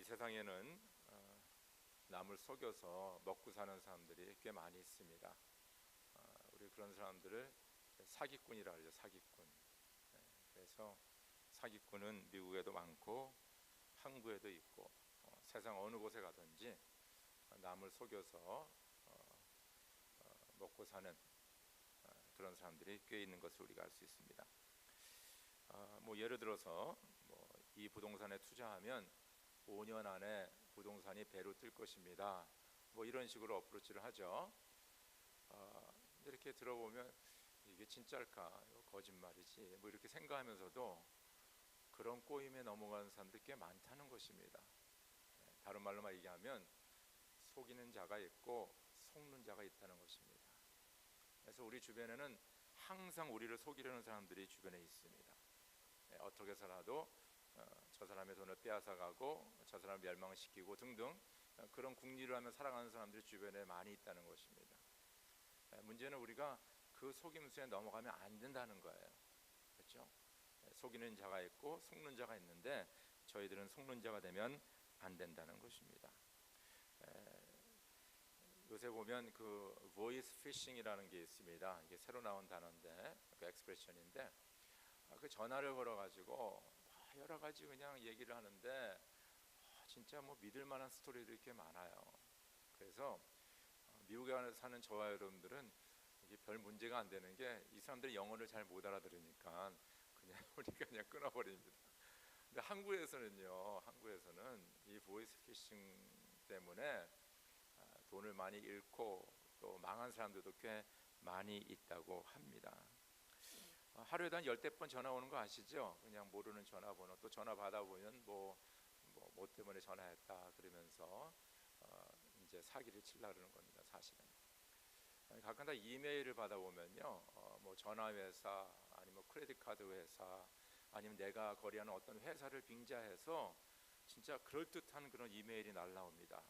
세상에는 남을 속여서 먹고 사는 사람들이 꽤 많이 있습니다. 우리 그런 사람들을 사기꾼이라 그러죠. 사기꾼. 그래서 사기꾼은 미국에도 많고 한국에도 있고 세상 어느 곳에 가든지 남을 속여서 먹고 사는 그런 사람들이 꽤 있는 것을 우리가 알 수 있습니다. 뭐 예를 들어서 이 부동산에 투자하면 5년 안에 부동산이 배로 뛸 것입니다. 뭐 이런 식으로 어프로치를 하죠. 이렇게 들어보면 이게 진짜일까? 이거 거짓말이지. 뭐 이렇게 생각하면서도 그런 꼬임에 넘어가는 사람들이 꽤 많다는 것입니다. 다른 말로 얘기하면 속이는 자가 있고 속는 자가 있다는 것입니다. 그래서 우리 주변에는 항상 우리를 속이려는 사람들이 주변에 있습니다. 어떻게 살아도 저 사람의 돈을 빼앗아가고 저 사람을 멸망시키고 등등 그런 궁리를 하며 살아가는 사람들이 주변에 많이 있다는 것입니다. 문제는 우리가 그 속임수에 넘어가면 안 된다는 거예요. 그렇죠? 속이는 자가 있고 속는 자가 있는데 저희들은 속는 자가 되면 안 된다는 것입니다. 요새 보면 그 voice phishing이라는 게 있습니다. 이게 새로 나온 단어인데 그 expression인데 그 전화를 걸어가지고 여러 가지 그냥 얘기를 하는데 진짜 뭐 믿을 만한 스토리들이 꽤 많아요. 그래서 미국에 사는 저와 여러분들은 이게 별 문제가 안 되는 게 이 사람들이 영어를 잘 못 알아들으니까 그냥 우리가 그냥 끊어버립니다. 근데 한국에서는 이 보이스 피싱 때문에 돈을 많이 잃고 또 망한 사람들도 꽤 많이 있다고 합니다. 하루에 한 10대 번 전화 오는 거 아시죠? 그냥 모르는 전화번호. 또 전화 받아보면 뭐 때문에 전화했다 그러면서 이제 사기를 치려고 그러는 겁니다. 사실은 가끔 다 이메일을 받아보면요, 뭐 전화회사 아니면 크레딧 카드 회사 아니면 내가 거래하는 어떤 회사를 빙자해서 진짜 그럴듯한 그런 이메일이 날라옵니다.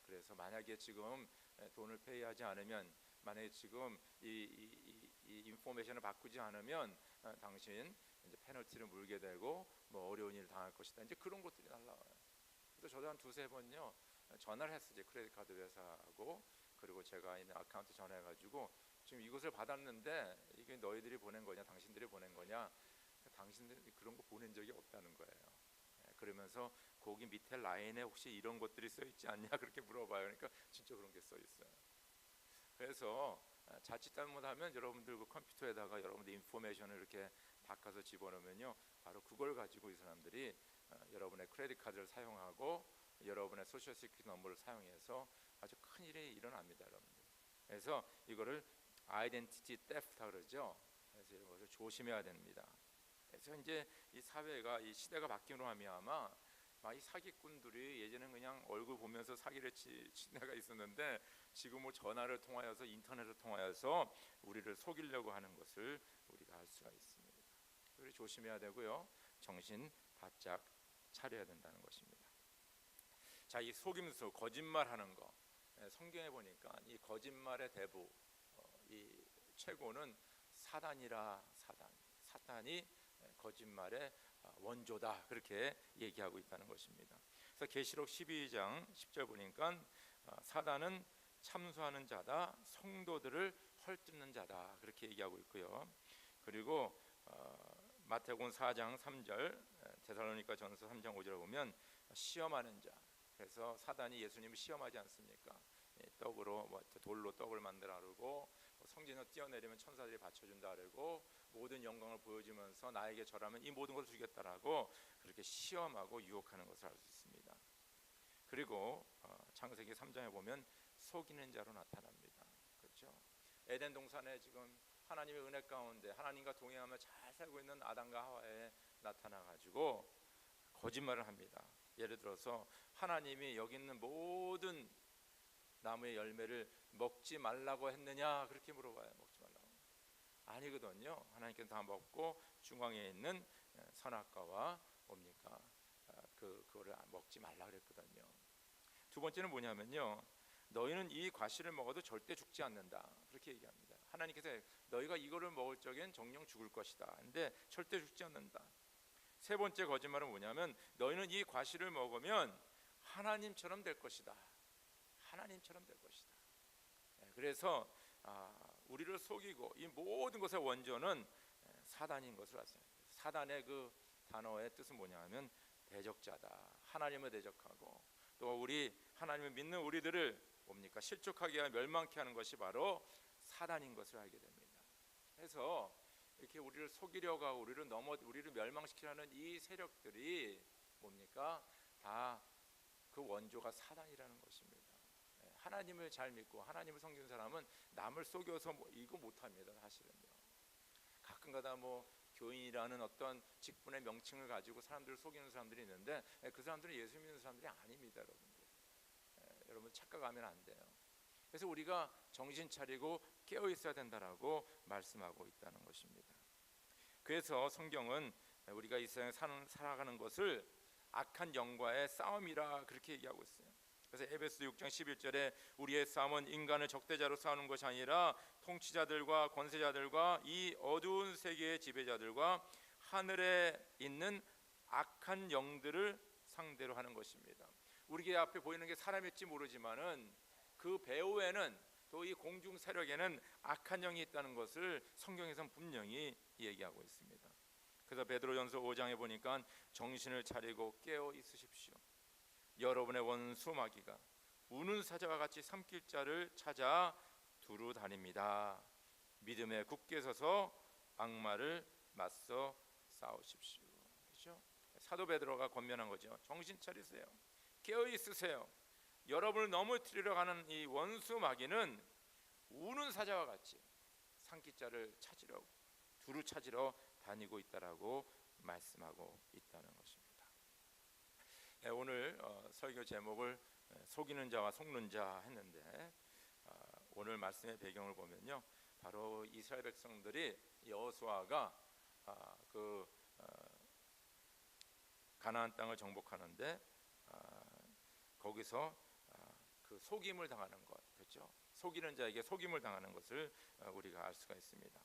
그래서 만약에 지금 돈을 페이하지 않으면, 만약에 지금 이 인포메이션을 바꾸지 않으면 당신 이제 페널티를 물게 되고 뭐 어려운 일을 당할 것이다. 이제 그런 것들이 날라와요. 그래서 저도 한 두세 번요 전화를 했어요. 크레딧 카드 회사하고 그리고 제가 있는 아카운트 전화해가지고 지금 이것을 받았는데 이게 너희들이 보낸 거냐, 당신들이 보낸 거냐? 당신들이 그런 거 보낸 적이 없다는 거예요. 그러면서 거기 밑에 라인에 혹시 이런 것들이 써 있지 않냐 그렇게 물어봐요. 그러니까 진짜 그런 게 써 있어요. 그래서 자칫 잘못하면 여러분들 그 컴퓨터에다가 여러분들 인포메이션을 이렇게 바꿔서 집어넣으면요, 바로 그걸 가지고 이 사람들이 여러분의 크레딧 카드를 사용하고 여러분의 소셜 시큐리티 넘버를 사용해서 아주 큰 일이 일어납니다, 여러분들. 그래서 이거를 아이덴티티 테프트라 그러죠. 그래서 이런 것을 조심해야 됩니다. 그래서 이제 이 사회가, 이 시대가 바뀌므로 하면 이 사기꾼들이 예전에는 그냥 얼굴 보면서 사기를 치는 애가 있었는데 지금 뭐 전화를 통하여서 인터넷을 통하여서 우리를 속이려고 하는 것을 우리가 알 수가 있습니다. 우리 조심해야 되고요, 정신 바짝 차려야 된다는 것입니다. 자, 이 속임수, 거짓말하는 거, 성경에 보니까 이 거짓말의 대부, 이 최고는 사단이라. 사단이 거짓말의 원조다, 그렇게 얘기하고 있다는 것입니다. 그래서 계시록 12장 10절 보니까 사단은 참소하는 자다, 성도들을 헐뜯는 자다, 그렇게 얘기하고 있고요. 그리고 마태복음 4장 3절, 데살로니가 전서 3장 5절을 보면 시험하는 자. 그래서 사단이 예수님을 시험하지 않습니까? 떡으로 돌로 떡을 만들어 하고 성전에 뛰어내리면 천사들이 받쳐준다 그러고 모든 영광을 보여주면서 나에게 절하면 이 모든 것을 주겠다라고 그렇게 시험하고 유혹하는 것을 알 수 있습니다. 그리고 창세기 3장에 보면 속이는 자로 나타납니다. 그렇죠? 에덴 동산에 지금 하나님의 은혜 가운데 하나님과 동행하며 잘 살고 있는 아담과 하와에 나타나가지고 거짓말을 합니다. 예를 들어서 하나님이 여기 있는 모든 나무의 열매를 먹지 말라고 했느냐 그렇게 물어봐요. 먹지 말라고. 아니거든요. 하나님께서 다 먹고 중앙에 있는 선악과와 뭡니까? 그거를 먹지 말라 그랬거든요. 두 번째는 뭐냐면요, 너희는 이 과실을 먹어도 절대 죽지 않는다, 그렇게 얘기합니다. 하나님께서 너희가 이거를 먹을 적엔 정령 죽을 것이다, 근데 절대 죽지 않는다. 세 번째 거짓말은 뭐냐면 너희는 이 과실을 먹으면 하나님처럼 될 것이다. 하나님처럼 될 것이다. 그래서 우리를 속이고 이 모든 것의 원조는 사단인 것을 아세요. 사단의 그 단어의 뜻은 뭐냐면 대적자다. 하나님을 대적하고 또 우리 하나님을 믿는 우리들을 뭡니까? 실족하게 하여 멸망케 하는 것이 바로 사단인 것을 알게 됩니다. 그래서 이렇게 우리를 속이려고 하고 우리를 멸망시키려는 이 세력들이 뭡니까? 다 그 원조가 사단이라는 것입니다. 하나님을 잘 믿고 하나님을 섬기는 사람은 남을 속여서 이거 못합니다. 사실은요. 가끔가다 교인이라는 어떤 직분의 명칭을 가지고 사람들을 속이는 사람들이 있는데 그 사람들은 예수 믿는 사람들이 아닙니다, 여러분들. 여러분 착각하면 안 돼요. 그래서 우리가 정신 차리고 깨어 있어야 된다라고 말씀하고 있다는 것입니다. 그래서 성경은 우리가 이 세상에 살아가는 것을 악한 영과의 싸움이라 그렇게 얘기하고 있어요. 그래서 에베소 6장 11절에 우리의 싸움은 인간을 적대자로 싸우는 것이 아니라 통치자들과 권세자들과 이 어두운 세계의 지배자들과 하늘에 있는 악한 영들을 상대로 하는 것입니다. 우리 앞에 보이는 게 사람일지 모르지만은 그 배후에는 또 이 공중 세력에는 악한 영이 있다는 것을 성경에서는 분명히 얘기하고 있습니다. 그래서 베드로전서 5장에 보니까 정신을 차리고 깨어 있으십시오. 여러분의 원수 마귀가 우는 사자와 같이 삼킬 자를 찾아 두루 다닙니다. 믿음에 굳게 서서 악마를 맞서 싸우십시오. 그렇죠? 사도 베드로가 권면한 거죠. 정신 차리세요. 깨어 있으세요. 여러분을 넘어뜨리려 가는 이 원수 마귀는 우는 사자와 같이 삼킬 자를 찾으려 두루 찾으러 다니고 있다라고 말씀하고 있다는 것입니다. 오늘 설교 제목을 속이는 자와 속는 자 했는데 오늘 말씀의 배경을 보면요, 바로 이스라엘 백성들이 여호수아가 가나안 땅을 정복하는데 거기서 그 속임을 당하는 것, 그렇죠? 속이는 자에게 속임을 당하는 것을 우리가 알 수가 있습니다.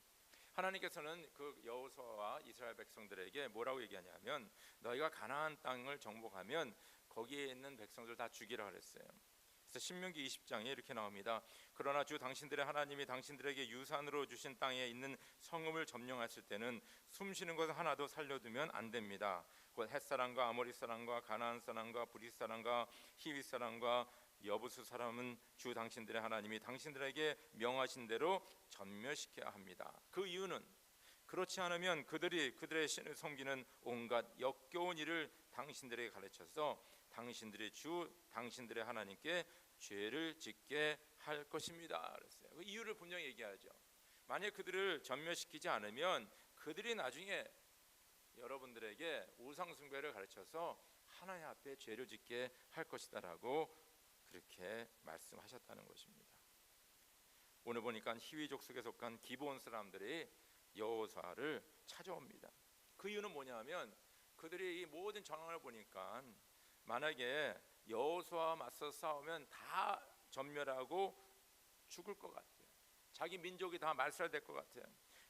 하나님께서는 그 여호수아와 이스라엘 백성들에게 뭐라고 얘기하냐면 너희가 가나안 땅을 정복하면 거기에 있는 백성들 다 죽이라 그랬어요. 그래서 신명기 20장에 이렇게 나옵니다. 그러나 주 당신들의 하나님이 당신들에게 유산으로 주신 땅에 있는 성읍을 점령했을 때는 숨쉬는 것 하나도 살려두면 안 됩니다. 곧 헷사람과 아모리 사람과 가나안 사람과 브릿 사람과 히윗 사람과 여부수 사람은 주 당신들의 하나님이 당신들에게 명하신 대로 전멸시켜야 합니다. 그 이유는 그렇지 않으면 그들의 신을 섬기는 온갖 역겨운 일을 당신들에게 가르쳐서 당신들의 주 당신들의 하나님께 죄를 짓게 할 것입니다. 그랬어요. 그 이유를 분명히 얘기하죠. 만약 그들을 전멸시키지 않으면 그들이 나중에 여러분들에게 우상 숭배를 가르쳐서 하나님 앞에 죄를 짓게 할 것이다라고 그렇게 말씀하셨다는 것입니다. 오늘 보니까 히위족 속에 속한 기브온 사람들이 여호수아를 찾아옵니다. 그 이유는 뭐냐면 그들이 이 모든 정황을 보니까 만약에 여호수아와 맞서 싸우면 다 전멸하고 죽을 것 같아요. 자기 민족이 다 말살될 것 같아요.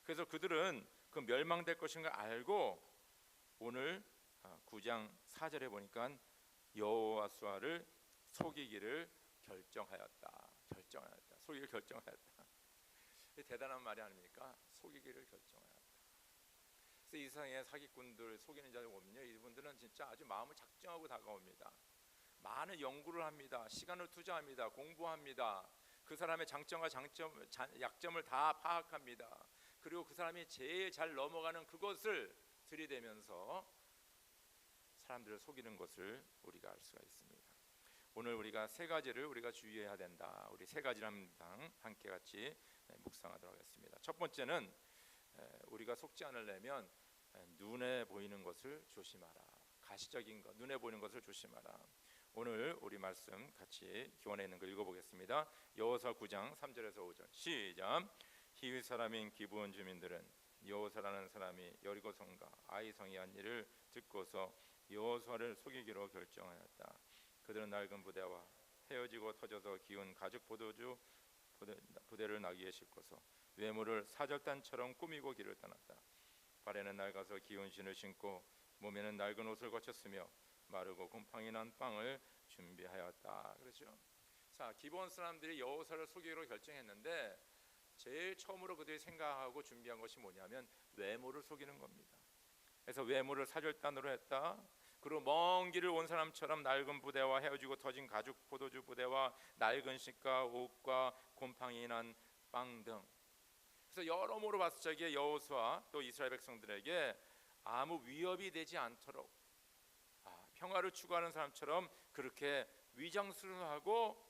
그래서 그들은 그 멸망될 것인 걸 알고 오늘 9장 4절에 보니까 여호수아를 속이기를 결정하였다. 속이기를 결정하였다. 대단한 말이 아닙니까? 속이기를 결정하였다. 그래서 이 세상에 사기꾼들 속이는 자들 보면요, 이분들은 진짜 아주 마음을 작정하고 다가옵니다. 많은 연구를 합니다. 시간을 투자합니다. 공부합니다. 그 사람의 장점과 약점을 다 파악합니다. 그리고 그 사람이 제일 잘 넘어가는 그것을 들이대면서 사람들을 속이는 것을 우리가 알 수가 있습니다. 오늘 우리가 세 가지를 우리가 주의해야 된다. 우리 세 가지를 함께 같이 묵상하도록 하겠습니다. 첫 번째는 우리가 속지 않으려면 눈에 보이는 것을 조심하라. 가시적인 것, 눈에 보이는 것을 조심하라. 오늘 우리 말씀 같이 기원에 있는 거 읽어보겠습니다. 여호수아 9장 3절에서 5절 시작. 히윗 사람인 기브온 주민들은 여호수아라는 사람이 여리고 성과 아이 성이 한 일을 듣고서 여호수아를 속이기로 결정하였다. 그들은 낡은 부대와 헤어지고 터져서 기운 가죽 포도주 부대를 나귀에 싣고서 외모를 사절단처럼 꾸미고 길을 떠났다. 발에는 낡아서 기운 신을 신고 몸에는 낡은 옷을 거쳤으며 마르고 곰팡이 난 빵을 준비하였다. 그렇죠? 자, 기본 사람들이 여호사를 속이기로 결정했는데 제일 처음으로 그들이 생각하고 준비한 것이 뭐냐면 외모를 속이는 겁니다. 그래서 외모를 사절단으로 했다. 그리고 먼 길을 온 사람처럼 낡은 부대와 헤어지고 터진 가죽 포도주 부대와 낡은 식과 옷과 곰팡이 난 빵 등, 그래서 여러모로 봤을 적에 여호수아 또 이스라엘 백성들에게 아무 위협이 되지 않도록 평화를 추구하는 사람처럼 그렇게 위장스러워하고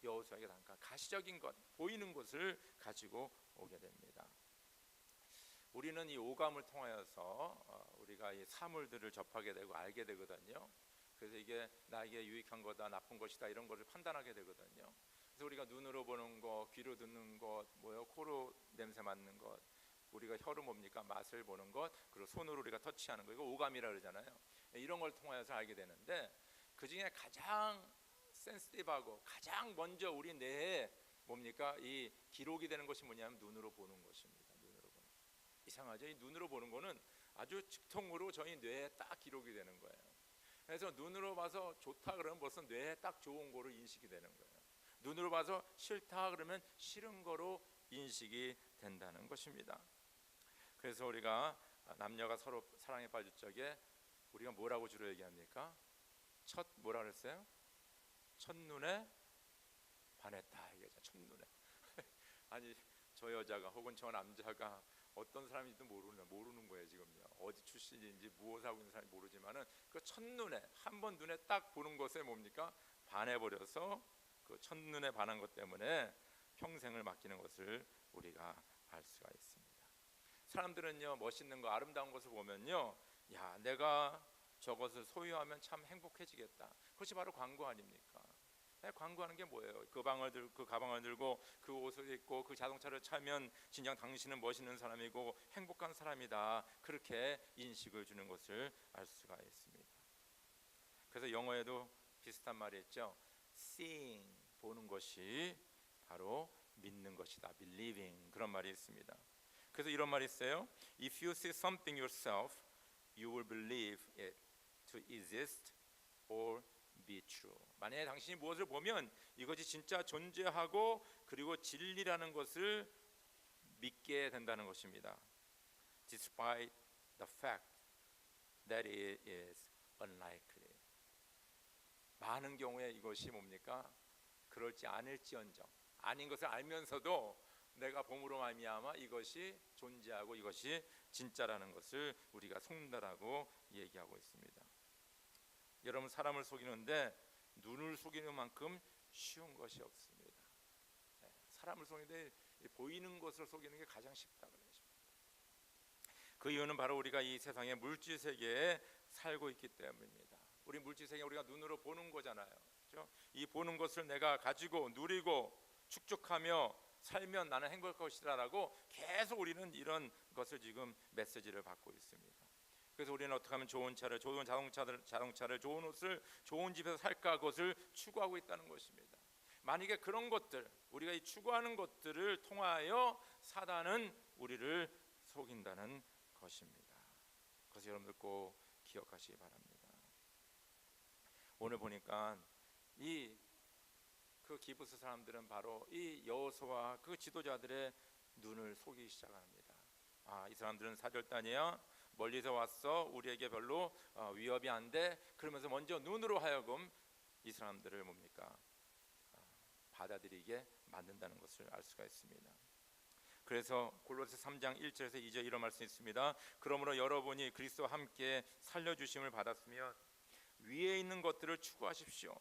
여호수아에게 잠깐 가시적인 것, 보이는 것을 가지고 오게 됩니다. 우리는 이 오감을 통하여서 우리가 이 사물들을 접하게 되고 알게 되거든요. 그래서 이게 나에게 유익한 거다, 나쁜 것이다, 이런 것을 판단하게 되거든요. 그래서 우리가 눈으로 보는 것, 귀로 듣는 것, 코로 냄새 맡는 것, 우리가 혀로 뭡니까? 맛을 보는 것, 그리고 손으로 우리가 터치하는 거, 이거 오감이라 그러잖아요. 이런 걸 통하여서 알게 되는데 그 중에 가장 센시티브하고 가장 먼저 우리 뇌에 뭡니까? 이 기록이 되는 것이 뭐냐면 눈으로 보는 것입니다. 눈으로 보는 것. 이상하죠? 이 눈으로 보는 거는 아주 직통으로 저희 뇌에 딱 기록이 되는 거예요. 그래서 눈으로 봐서 좋다 그러면 벌써 뇌에 딱 좋은 거로 인식이 되는 거예요. 눈으로 봐서 싫다 그러면 싫은 거로 인식이 된다는 것입니다. 그래서 우리가 남녀가 서로 사랑에 빠질 적에 우리가 뭐라고 주로 얘기합니까? 뭐라 그랬어요? 첫눈에 반했다 이거죠. 첫눈에. 아니 저 여자가 혹은 저 남자가 어떤 사람인지도 모르는 거예요. 지금요. 어디 출신인지 무엇을 하고 있는 사람인지 모르지만은 그 첫눈에 한 번 눈에 딱 보는 것에 뭡니까? 반해버려서 그 첫눈에 반한 것 때문에 평생을 맡기는 것을 우리가 알 수가 있습니다. 사람들은요, 멋있는 거, 아름다운 것을 보면요, 야, 내가 저것을 소유하면 참 행복해지겠다. 그것이 바로 광고 아닙니까? 광고하는 게 뭐예요? 그 가방을 들고 그 옷을 입고 그 자동차를 타면 진정 당신은 멋있는 사람이고 행복한 사람이다. 그렇게 인식을 주는 것을 알 수가 있습니다. 그래서 영어에도 비슷한 말이 있죠. Seeing, 보는 것이 바로 믿는 것이다. Believing, 그런 말이 있습니다. 그래서 이런 말이 있어요. If you see something yourself, you will believe it to exist or be true. 만약에 당신이 무엇을 보면 이것이 진짜 존재하고 그리고 진리라는 것을 믿게 된다는 것입니다. Despite the fact that it is unlikely. 많은 경우에 이것이 뭡니까? 그럴지 않을지언정, 아닌 것을 알면서도 내가 봄으로 말미암아 이것이 존재하고 이것이 진짜라는 것을 우리가 속는다라고 얘기하고 있습니다. 여러분, 사람을 속이는데 눈을 속이는 만큼 쉬운 것이 없습니다. 사람을 속이는데 보이는 것을 속이는 게 가장 쉽다고 그러십니다. 그 이유는 바로 우리가 이 세상의 물질 세계에 살고 있기 때문입니다. 우리 물질 세계 우리가 눈으로 보는 거잖아요. 그렇죠? 이 보는 것을 내가 가지고 누리고 축적하며 살면 나는 행복할 것이라고 계속 우리는 이런 것을 지금 메시지를 받고 있습니다. 그래서 우리는 어떻게 하면 좋은 차를, 좋은 자동차를, 좋은 옷을, 좋은 집에서 살까, 그것을 추구하고 있다는 것입니다. 만약에 그런 것들, 우리가 이 추구하는 것들을 통하여 사단은 우리를 속인다는 것입니다. 그래서 여러분들 꼭 기억하시기 바랍니다. 오늘 보니까 그 기브스 사람들은 바로 이 여호수아와 그 지도자들의 눈을 속이기 시작합니다. 이 사람들은 사절단이야, 멀리서 왔어, 우리에게 별로 위협이 안 돼, 그러면서 먼저 눈으로 하여금 이 사람들을 뭡니까? 받아들이게 만든다는 것을 알 수가 있습니다. 그래서 골로새 3장 1절에서 2절 이런 말씀이 있습니다. 그러므로 여러분이 그리스도와 함께 살려주심을 받았으면 위에 있는 것들을 추구하십시오.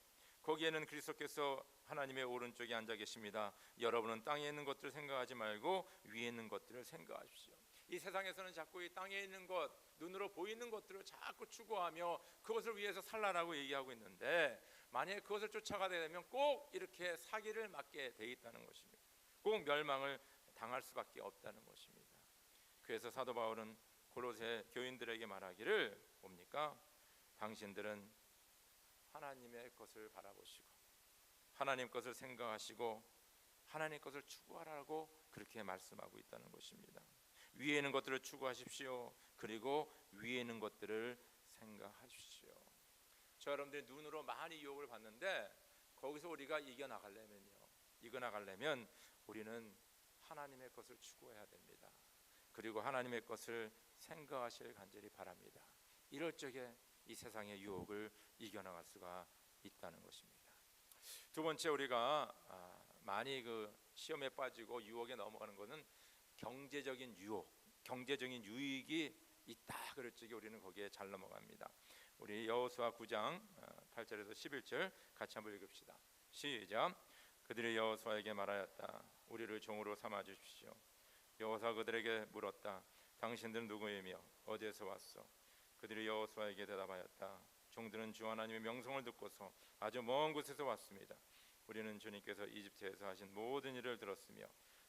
거기에는 그리스도께서 하나님의 오른쪽에 앉아 계십니다. 여러분은 땅에 있는 것들을 생각하지 말고 위에 있는 것들을 생각하십시오. 이 세상에서는 자꾸 이 땅에 있는 것, 눈으로 보이는 것들을 자꾸 추구하며 그것을 위해서 살라라고 얘기하고 있는데, 만약에 그것을 쫓아가게 되면 꼭 이렇게 사기를 맞게 돼 있다는 것입니다. 꼭 멸망을 당할 수밖에 없다는 것입니다. 그래서 사도 바울은 골로새 교인들에게 말하기를 뭡니까? 당신들은 하나님의 것을 바라보시고 하나님 것을 생각하시고 하나님 것을 추구하라고 그렇게 말씀하고 있다는 것입니다. 위에 있는 것들을 추구하십시오. 그리고 위에 있는 것들을 생각하십시오. 저 여러분들이 눈으로 많이 유혹을 받는데 거기서 우리가 이겨나가려면 우리는 하나님의 것을 추구해야 됩니다. 그리고 하나님의 것을 생각하시길 간절히 바랍니다. 이럴 적에 이 세상의 유혹을 이겨나갈 수가 있다는 것입니다. 두 번째, 우리가 많이 시험에 빠지고 유혹에 넘어가는 것은 경제적인 유혹, 경제적인 유익이 있다. 그럴 적에 우리는 거기에 잘 넘어갑니다. 우리 여호수아 9장 8절에서 11절 같이 한번 읽읍시다. 시작. 그들이 여호수아에게 말하였다. 우리를 종으로 삼아 주십시오. 여호수아가 그들에게 물었다. 당신들은 누구이며 어디에서 왔소? 그들이 여호수아에게 대답하였다. 종들은 주 하나님의 명성을 듣고서 아주 먼 곳에서 왔습니다. 우리는 주님께서 이집트에서 하신 모든 일을 들었으며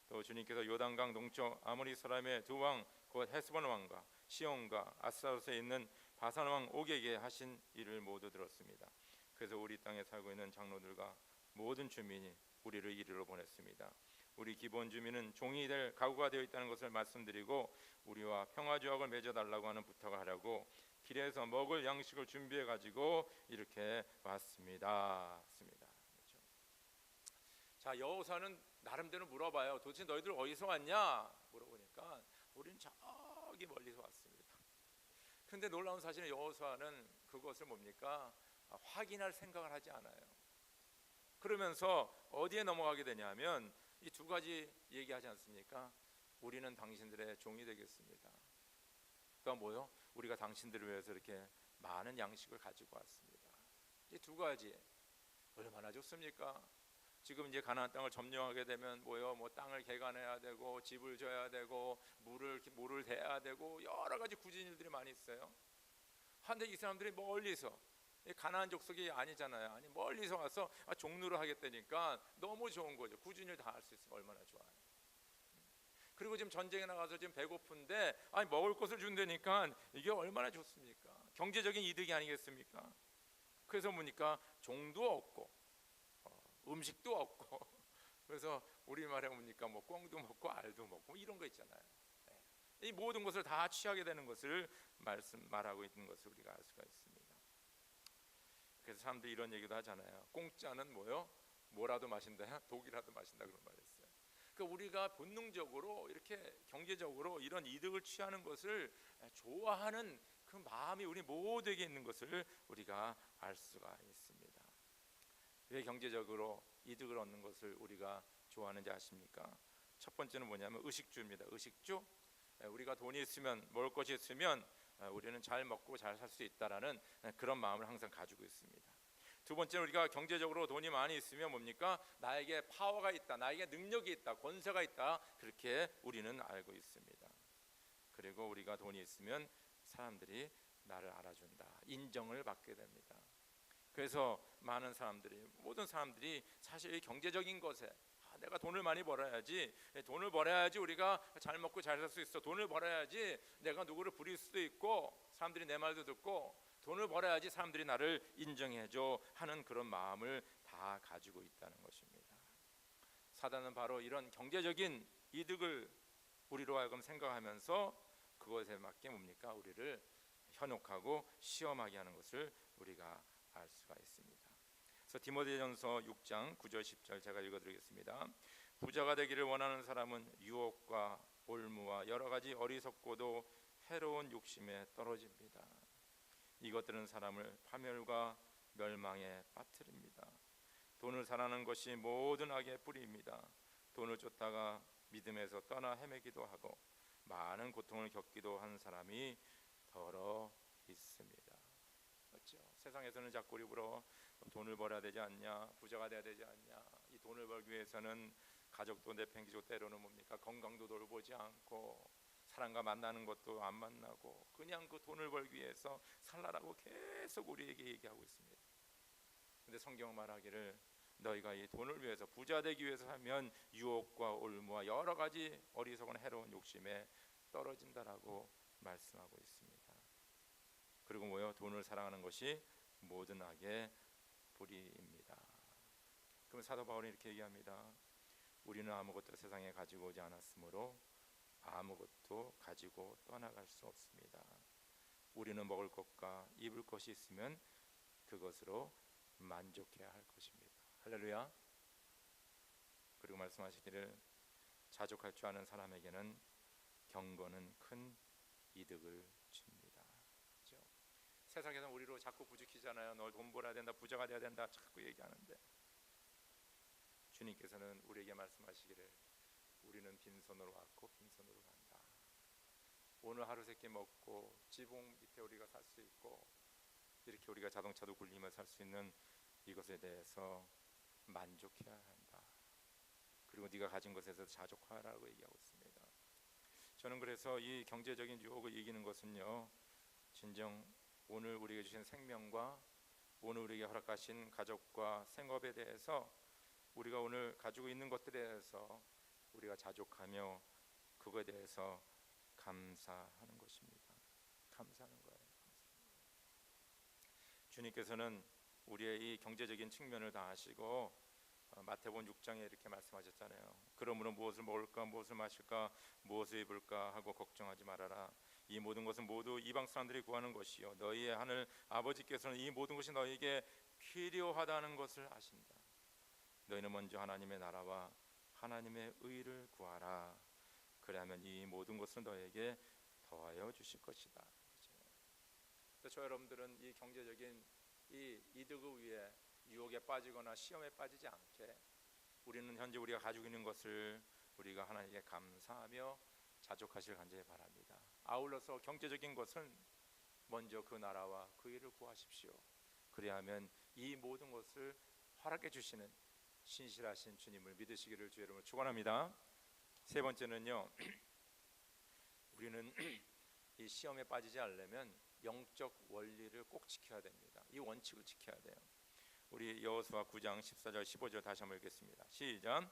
또 주님께서 요단강 동쪽 아모리 사람의 두 왕 곧 헤스본 왕과 시온과 아스타롯에 있는 바산 왕 옥에게 하신 일을 모두 들었습니다. 그래서 우리 땅에 살고 있는 장로들과 모든 주민이 우리를 이리로 보냈습니다. 우리 기본 주민은 종이 될 각오가 되어 있다는 것을 말씀드리고 우리와 평화조약을 맺어달라고 하는 부탁을 하려고 길에서 먹을 양식을 준비해 가지고 이렇게 왔습니다. 그렇죠? 자, 여호수아는 나름대로 물어봐요. 도대체 너희들 어디서 왔냐? 물어보니까 우리는 저기 멀리서 왔습니다. 근데 놀라운 사실은 여호수아는 그것을 뭡니까? 확인할 생각을 하지 않아요. 그러면서 어디에 넘어가게 되냐면 이 두 가지 얘기하지 않습니까? 우리는 당신들의 종이 되겠습니다. 또 뭐요? 우리가 당신들을 위해서 이렇게 많은 양식을 가지고 왔습니다. 이 두 가지 얼마나 좋습니까? 지금 이제 가나안 땅을 점령하게 되면 뭐요? 뭐 땅을 개간해야 되고 집을 져야 되고 물을 대야 되고 여러 가지 굳은 일들이 많이 있어요. 한데 이 사람들이 멀리서 가나안 족속이 아니잖아요. 아니 멀리서 와서 종로를 하겠다니까 너무 좋은 거죠. 굳은 일 다 할 수 있으면 얼마나 좋아요. 그리고 지금 전쟁에 나가서 지금 배고픈데 아니 먹을 것을 준다니까 이게 얼마나 좋습니까? 경제적인 이득이 아니겠습니까? 그래서 보니까 종도 없고 음식도 없고 그래서 우리말에 보니까 뭐 꿩도 먹고 알도 먹고 이런 거 있잖아요. 이 모든 것을 다 취하게 되는 것을 말하고 있는 것을 우리가 알 수가 있습니다. 그래서 사람들이 이런 얘기도 하잖아요. 공짜는 뭐요? 뭐라도 마신다, 독이라도 마신다 그런 말 했어요. 그러니까 우리가 본능적으로 이렇게 경제적으로 이런 이득을 취하는 것을 좋아하는 그 마음이 우리 모두에게 있는 것을 우리가 알 수가 있습니다. 왜 경제적으로 이득을 얻는 것을 우리가 좋아하는지 아십니까? 첫 번째는 뭐냐면 의식주입니다. 의식주. 우리가 돈이 있으면 먹을 것이 있으면 우리는 잘 먹고 잘 살 수 있다라는 그런 마음을 항상 가지고 있습니다. 두 번째는 우리가 경제적으로 돈이 많이 있으면 뭡니까? 나에게 파워가 있다, 나에게 능력이 있다, 권세가 있다, 그렇게 우리는 알고 있습니다. 그리고 우리가 돈이 있으면 사람들이 나를 알아준다, 인정을 받게 됩니다. 그래서 많은 사람들이, 모든 사람들이 사실 경제적인 것에 내가 돈을 많이 벌어야지, 돈을 벌어야지 우리가 잘 먹고 잘 살 수 있어, 돈을 벌어야지 내가 누구를 부릴 수도 있고 사람들이 내 말도 듣고 돈을 벌어야지 사람들이 나를 인정해줘 하는 그런 마음을 다 가지고 있다는 것입니다. 사단은 바로 이런 경제적인 이득을 우리로 하여금 생각하면서 그것에 맞게 뭡니까? 우리를 현혹하고 시험하게 하는 것을 우리가 알 수가 있습니다. 그래서 디모데전서 6장 9절 10절 제가 읽어드리겠습니다. 부자가 되기를 원하는 사람은 유혹과 올무와 여러 가지 어리석고도 해로운 욕심에 떨어집니다. 이것들은 사람을 파멸과 멸망에 빠뜨립니다. 돈을 사랑하는 것이 모든 악의 뿌리입니다. 돈을 쫓다가 믿음에서 떠나 헤매기도 하고 많은 고통을 겪기도 한 사람이 더러 있습니다. 그렇죠? 세상에서는 자꾸 우리로 돈을 벌어야 되지 않냐, 부자가 돼야 되지 않냐. 이 돈을 벌기 위해서는 가족도 내팽개치고 때로는 뭡니까? 건강도 돌보지 않고 사람과 만나는 것도 안 만나고 그냥 그 돈을 벌기 위해서 살라라고 계속 우리에게 얘기하고 있습니다. 근데 성경은 말하기를 너희가 이 돈을 위해서 부자 되기 위해서 하면 유혹과 올무와 여러 가지 어리석은 해로운 욕심에 떨어진다라고 말씀하고 있습니다. 그리고 뭐요? 돈을 사랑하는 것이 모든 악의 뿌리입니다. 그럼 사도 바울이 이렇게 얘기합니다. 우리는 아무것도 세상에 가지고 오지 않았으므로 아무것도 가지고 떠나갈 수 없습니다. 우리는 먹을 것과 입을 것이 있으면 그것으로 만족해야 할 것입니다. 할렐루야. 그리고 말씀하시기를 자족할 줄 아는 사람에게는 경건은 큰 이득을 줍니다. 그렇죠? 세상에서 우리로 자꾸 부추기잖아요. 너 돈 벌어야 된다, 부자가 돼야 된다 자꾸 얘기하는데, 주님께서는 우리에게 말씀하시기를 우리는 빈손으로 왔고 빈손으로 간다. 오늘 하루 세끼 먹고 지붕 밑에 우리가 살 수 있고 이렇게 우리가 자동차도 굴리며 살 수 있는 이것에 대해서 만족해야 한다. 그리고 네가 가진 것에서 자족하라고 얘기하고 있습니다. 저는 그래서 이 경제적인 유혹을 이기는 것은요, 진정 오늘 우리에게 주신 생명과 오늘 우리에게 허락하신 가족과 생업에 대해서 우리가 오늘 가지고 있는 것들에 대해서 우리가 자족하며 그거에 대해서 감사하는 것입니다. 감사하는 거예요. 주님께서는 우리의 이 경제적인 측면을 다 아시고 마태복음 6장에 이렇게 말씀하셨잖아요. 그러므로 무엇을 먹을까, 무엇을 마실까, 무엇을 입을까 하고 걱정하지 말아라. 이 모든 것은 모두 이방 사람들이 구하는 것이요 너희의 하늘 아버지께서는 이 모든 것이 너희에게 필요하다는 것을 아신다. 너희는 먼저 하나님의 나라와 하나님의 의를 구하라. 그래야면 이 모든 것은 너희에게 더하여 주실 것이다. 그렇죠? 저 여러분들은 이 경제적인 이 이득을 위해 유혹에 빠지거나 시험에 빠지지 않게 우리는 현재 우리가 가지고 있는 것을 우리가 하나님께 감사하며 자족하실 간절히 바랍니다. 아울러서 경제적인 것은 먼저 그 나라와 그 일을 구하십시오. 그래야면 이 모든 것을 허락해 주시는 신실하신 주님을 믿으시기를 주의 이름으로 축원합니다. 세 번째는요, 우리는 이 시험에 빠지지 않으려면 영적 원리를 꼭 지켜야 됩니다. 이 원칙을 지켜야 돼요. 우리 여호수아 9장 14절 15절 다시 한번 읽겠습니다. 시작.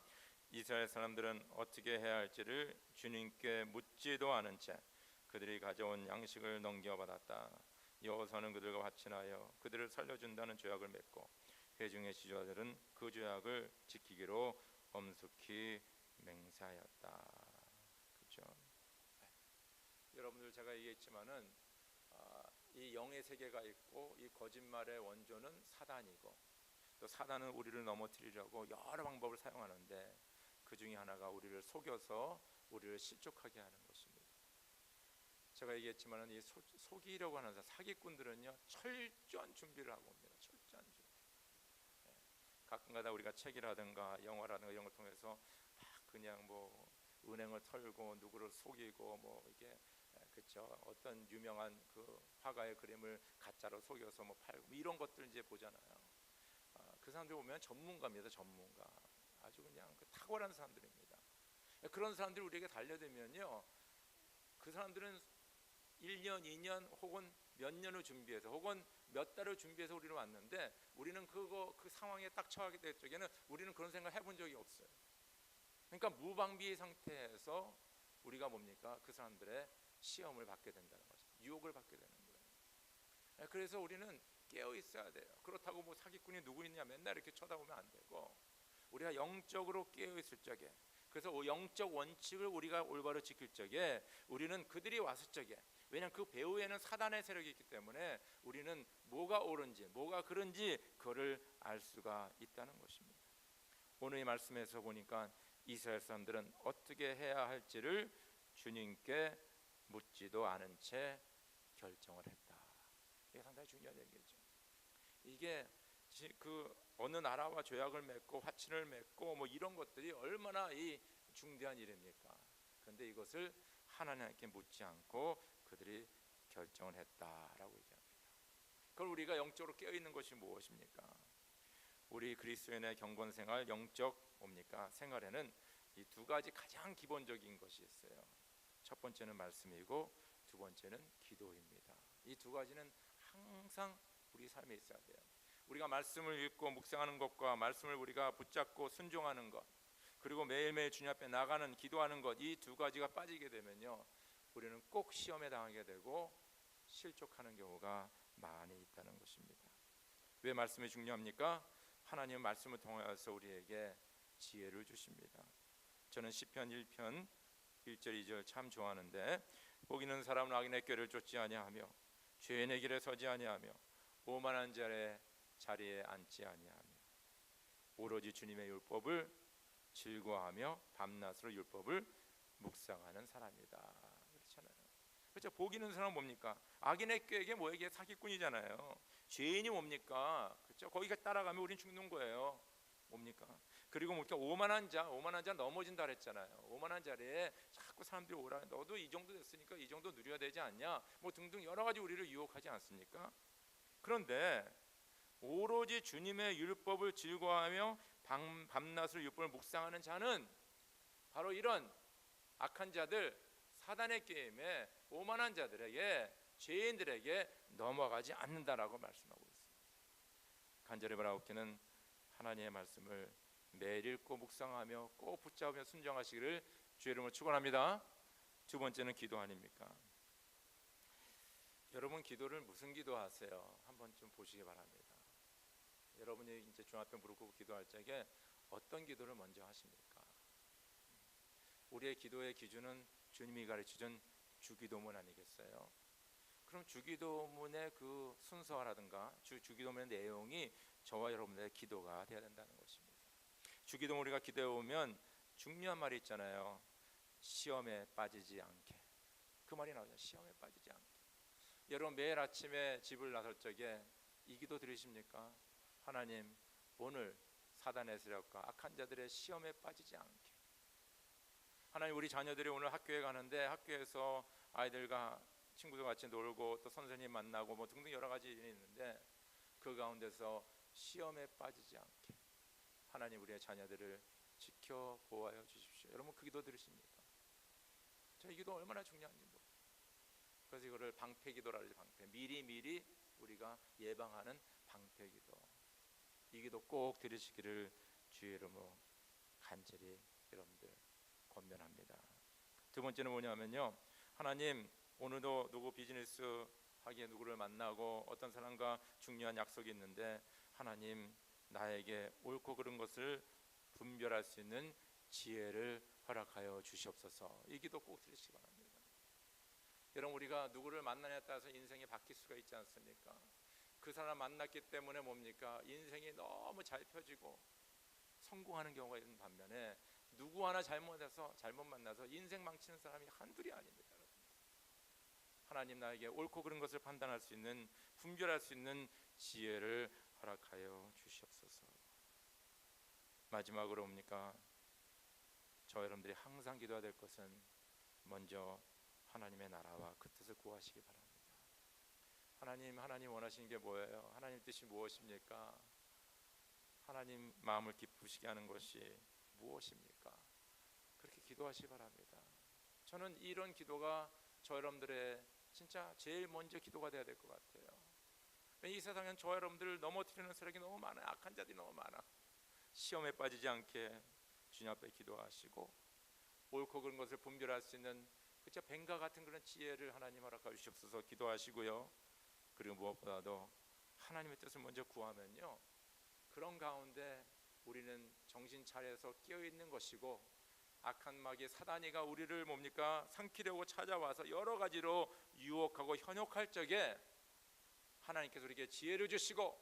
이스라엘 사람들은 어떻게 해야 할지를 주님께 묻지도 않은 채 그들이 가져온 양식을 넘겨받았다. 여호수아는 그들과 화친하여 그들을 살려준다는 조약을 맺고 회중의 지도자들은 그 조약을 지키기로 엄숙히 맹세하였다. 그렇죠? 여러분들 제가 얘기했지만은 이 영의 세계가 있고 이 거짓말의 원조는 사단이고 또 사단은 우리를 넘어뜨리려고 여러 방법을 사용하는데 그 중에 하나가 우리를 속여서 우리를 실족하게 하는 것입니다. 제가 얘기했지만은 이 속이려고 하는 사기꾼들은요 철저한 준비를 하고 옵니다. 철저한 준비. 가끔가다 우리가 책이라든가 영화라든가 이런 걸 통해서 그냥 뭐 은행을 털고 누구를 속이고 뭐 이게 그렇죠. 어떤 유명한 그 화가의 그림을 가짜로 속여서 뭐 팔고 뭐 이런 것들 이제 보잖아요. 그 사람들 보면 전문가입니다. 전문가. 아주 그냥 그 탁월한 사람들입니다. 그런 사람들이 우리에게 달려들면요, 그 사람들은 1년, 2년 혹은 몇 년을 준비해서 혹은 몇 달을 준비해서 우리를 왔는데 우리는 그 상황에 딱 처하게 될 적에는 우리는 그런 생각 해본 적이 없어요. 그러니까 무방비 상태에서 우리가 뭡니까? 그 사람들의 시험을 받게 된다는 것이죠. 유혹을 받게 되는 거예요. 그래서 우리는 깨어 있어야 돼요. 그렇다고 뭐 사기꾼이 누구 있냐 맨날 이렇게 쳐다보면 안 되고 우리가 영적으로 깨어 있을 적에, 그래서 영적 원칙을 우리가 올바로 지킬 적에 우리는 그들이 왔을 적에, 왜냐하면 그 배후에는 사단의 세력이 있기 때문에 우리는 뭐가 옳은지 뭐가 그른지 그거를 알 수가 있다는 것입니다. 오늘 이 말씀에서 보니까 이스라엘 사람들은 어떻게 해야 할지를 주님께 묻지도 않은 채 결정을 했다. 이게 상당히 중요한 얘기죠. 이게 그 어느 나라와 조약을 맺고 화친을 맺고 뭐 이런 것들이 얼마나 이 중대한 일입니까? 그런데 이것을 하나님께 묻지 않고 그들이 결정을 했다라고 얘기합니다. 그걸 우리가 영적으로 깨어 있는 것이 무엇입니까? 우리 그리스도인의 경건 생활, 영적 뭡니까? 생활에는 이 두 가지 가장 기본적인 것이 있어요. 첫 번째는 말씀이고 두 번째는 기도입니다. 이 두 가지는 항상 우리 삶에 있어야 돼요. 우리가 말씀을 읽고 묵상하는 것과 말씀을 우리가 붙잡고 순종하는 것, 그리고 매일매일 주님 앞에 나가는 기도하는 것, 이 두 가지가 빠지게 되면요 우리는 꼭 시험에 당하게 되고 실족하는 경우가 많이 있다는 것입니다. 왜 말씀이 중요합니까? 하나님은 말씀을 통해서 우리에게 지혜를 주십니다. 저는 시편 1편 1절 2절 참 좋아하는데 복 있는 사람은 악인의 꾀를 쫓지 아니하며 죄인의 길에 서지 아니하며 오만한 자의 자리에 앉지 아니하며 오로지 주님의 율법을 즐거워하며 밤낮으로 율법을 묵상하는 사람이다. 그렇잖아요. 그렇죠. 복 있는 사람은 뭡니까? 악인의 꾀에게 뭐에게 사기꾼이잖아요. 죄인이 뭡니까? 그렇죠. 거기가 따라가면 우린 죽는 거예요. 뭡니까? 그리고 뭡니까? 오만한 자 넘어진다 그랬잖아요. 오만한 자리에 자꾸 사람들이 오라. 너도 이 정도 됐으니까 이 정도 누려야 되지 않냐? 뭐 등등 여러 가지 우리를 유혹하지 않습니까? 그런데 오로지 주님의 율법을 즐거워하며 밤낮으로 율법을 묵상하는 자는 바로 이런 악한 자들, 사단의 게임에 오만한 자들에게, 죄인들에게 넘어가지 않는다라고 말씀하고 있습니다. 간절히 바라옵기는 하나님의 말씀을 매일 읽고 묵상하며 꼭 붙잡으며 순종하시기를 주의 이름으로 축원합니다. 두 번째는 기도 아닙니까? 여러분 기도를 무슨 기도하세요? 한번 좀 보시기 바랍니다. 여러분이 이제 주 앞에 무릎 꿇고 기도할 적에 어떤 기도를 먼저 하십니까? 우리의 기도의 기준은 주님이 가르치준 주기도문 아니겠어요? 그럼 주기도문의 그 순서라든가 주기도문의 내용이 저와 여러분들의 기도가 되어야 된다는 것입니다. 주기도문 우리가 기도해 오면 중요한 말이 있잖아요. 시험에 빠지지 않게. 그 말이 나오죠. 시험에 빠지지 않게. 여러분 매일 아침에 집을 나설 적에 이 기도 들으십니까? 하나님, 오늘 사단의 세력과 악한 자들의 시험에 빠지지 않게. 하나님, 우리 자녀들이 오늘 학교에 가는데 학교에서 아이들과 친구들 같이 놀고 또 선생님 만나고 뭐 등등 여러 가지 일이 있는데 그 가운데서 시험에 빠지지 않게 하나님 우리의 자녀들을 지켜 보호하여 주십시오. 여러분 그 기도 들으십니까? 이 기도 얼마나 중요한지 모르겠어요. 그래서 이거를 방패기도라 그러죠. 방패. 미리 우리가 예방하는 방패기도. 이 기도 꼭 들으시기를 주의 이름으로 간절히 여러분들 권면합니다. 두 번째는 뭐냐면요, 하나님 오늘도 누구 비즈니스 하기에 누구를 만나고 어떤 사람과 중요한 약속이 있는데 하나님 나에게 옳고 그른 것을 분별할 수 있는 지혜를 허락하여 주시옵소서. 이 기도 꼭 들으시기 바랍니다. 여러분 우리가 누구를 만나냐에 따라서 인생이 바뀔 수가 있지 않습니까? 그 사람 만났기 때문에 뭡니까? 인생이 너무 잘 펴지고 성공하는 경우가 있는 반면에 누구 하나 잘못 만나서 인생 망치는 사람이 한둘이 아닙니다. 하나님 나에게 옳고 그른 것을 판단할 수 있는, 분별할 수 있는 지혜를 허락하여 주시옵소서. 마지막으로 뭡니까? 저 여러분들이 항상 기도해야 될 것은 먼저 하나님의 나라와 그 뜻을 구하시기 바랍니다. 하나님 원하시는 게 뭐예요? 하나님 뜻이 무엇입니까? 하나님 마음을 기쁘시게 하는 것이 무엇입니까? 그렇게 기도하시기 바랍니다. 저는 이런 기도가 저 여러분들의 진짜 제일 먼저 기도가 돼야 될 것 같아요. 이 세상엔 저 여러분들을 넘어뜨리는 세력이 너무 많아요. 악한 자들이 너무 많아. 시험에 빠지지 않게 주님 앞에 기도하시고 옳고 그른 것을 분별할 수 있는 그저 뱀과 같은 그런 지혜를 하나님 허락하여 주시옵소서 기도하시고요. 그리고 무엇보다도 하나님의 뜻을 먼저 구하면요, 그런 가운데 우리는 정신 차려서 깨어있는 것이고 악한 마귀 사단이가 우리를 뭡니까? 삼키려고 찾아와서 여러 가지로 유혹하고 현혹할 적에 하나님께서 우리에게 지혜를 주시고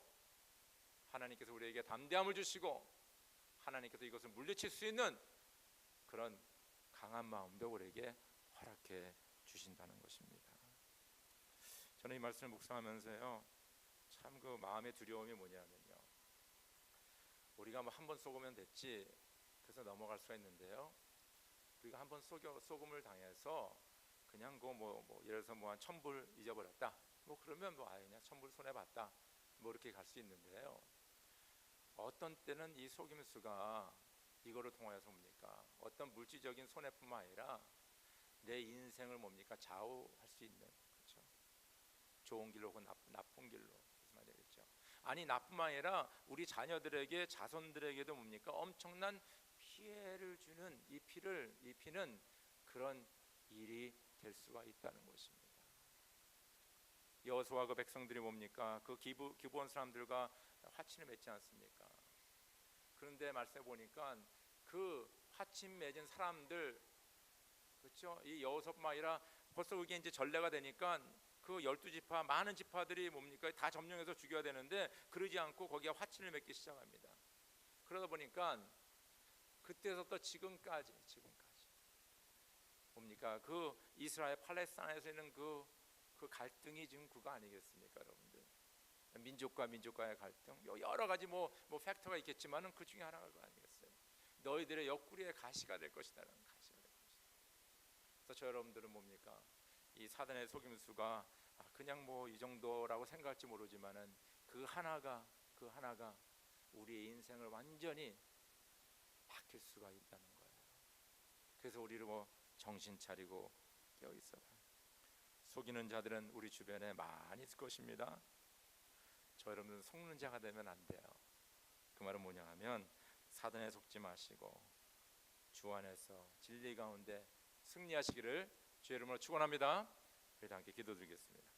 하나님께서 우리에게 담대함을 주시고 하나님께서 이것을 물리칠 수 있는 그런 강한 마음도 우리에게 허락해 주신다는 것입니다. 저는 이 말씀을 묵상하면서요, 참 그 마음의 두려움이 뭐냐면요, 우리가 뭐 한 번 속으면 됐지 그래서 넘어갈 수가 있는데요, 우리가 한 번 속음을 당해서 그냥 예를 들어서 뭐 한 1,000불 잊어버렸다, 뭐 그러면 그냥 1,000불 손해 봤다, 뭐 이렇게 갈 수 있는데요, 어떤 때는 이 속임수가 이거를 통하여서 뭡니까? 어떤 물질적인 손해뿐만 아니라 내 인생을 뭡니까? 좌우할 수 있는, 그렇죠? 좋은 길로 혹은 나쁜 길로 무슨 말이 되겠죠? 아니 나뿐만 아니라 우리 자녀들에게 자손들에게도 뭡니까? 엄청난 피해를 주는 이 피는 그런 일이 될 수가 있다는 것입니다. 여호수아와 그 백성들이 뭡니까? 그 기브온 사람들과 화친을 맺지 않습니까? 그런데 말씀해 보니까 그 화친 맺은 사람들 그렇죠? 이 여호섭마이라 벌써 그게 이제 전례가 되니까 그 12지파 많은 지파들이 뭡니까? 다 점령해서 죽여야 되는데 그러지 않고 거기에 화친을 맺기 시작합니다. 그러다 보니까 그때서부터 지금까지 뭡니까? 그 이스라엘 팔레스타인에서 있는 그 갈등이 지금 그거 아니겠습니까, 여러분들? 민족과 민족과의 갈등, 여러 가지 뭐 팩터가 있겠지만은 그 중에 하나가 그거 아니겠어요? 너희들의 옆구리에 가시가 될 것이다라는 가시가 될 것이다. 그래서 저 여러분들은 뭡니까? 이 사단의 속임수가 그냥 뭐 이 정도라고 생각할지 모르지만은 그 하나가 우리의 인생을 완전히 바뀔 수가 있다는 거예요. 그래서 우리를 뭐 정신 차리고 깨어 있어라. 속이는 자들은 우리 주변에 많이 있을 것입니다. 저 여러분들 속는 자가 되면 안 돼요. 그 말은 뭐냐 하면 사단에 속지 마시고 주 안에서 진리 가운데 승리하시기를 주의 이름으로 축원합니다. 우리 다 함께 기도드리겠습니다.